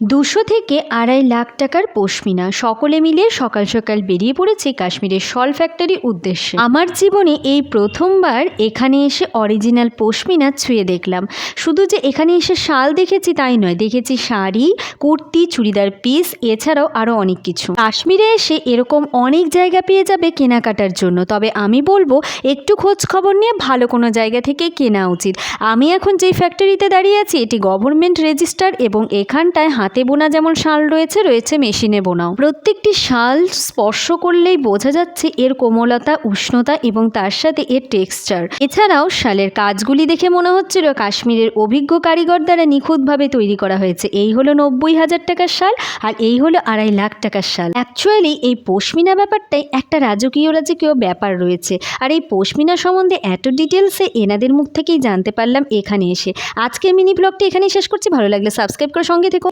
200 থেকে 2.5 লাখ টাকার পশমিনা সকলে মিলে সকাল সকাল বেরিয়ে পড়েছে কাশ্মীরের শল ফ্যাক্টরির উদ্দেশ্যে। আমার জীবনে এই প্রথমবার এখানে এসে অরিজিনাল পশমিনা ছুঁয়ে দেখলাম। শুধু যে এখানে এসে শাল দেখেছি তাই নয়, দেখেছি শাড়ি, কুর্তি, চুড়িদার পিস, এছাড়াও আরও অনেক কিছু। কাশ্মীরে এসে এরকম অনেক জায়গা পেয়ে যাবে কেনাকাটার জন্য, তবে আমি বলবো একটু খোঁজ খবর নিয়ে ভালো কোনো জায়গা থেকে কেনা উচিত। আমি এখন যেই ফ্যাক্টরিতে দাঁড়িয়ে আছি এটি গভর্নমেন্ট রেজিস্টার এবং এখানটায় হাতে বোনা যেমন শাল রয়েছে মেশিনে বোনাও। প্রত্যেকটি শাল স্পর্শ করলেই বোঝা যাচ্ছে এর কোমলতা, উষ্ণতা এবং তার সাথে এর টেক্সচার। এছাড়াও শালের কাজগুলি দেখে মনে হচ্ছিল কাশ্মীরের অভিজ্ঞ কারিগর দ্বারা নিখুঁতভাবে তৈরি করা হয়েছে। এই হলো 90,000 টাকার শাল আর এই হলো 2.5 লাখ টাকার শাল। অ্যাকচুয়ালি এই পশমিনা ব্যাপারটাই একটা রাজকীয় ব্যাপার রয়েছে, আর এই পশমিনা সম্বন্ধে এত ডিটেলসে এনাদের মুখ থেকেই জানতে পারলাম এখানে এসে। আজকের মিনি ব্লগটি এখানেই শেষ করছি। ভালো লাগলে সাবস্ক্রাইব করে সঙ্গে থেকো।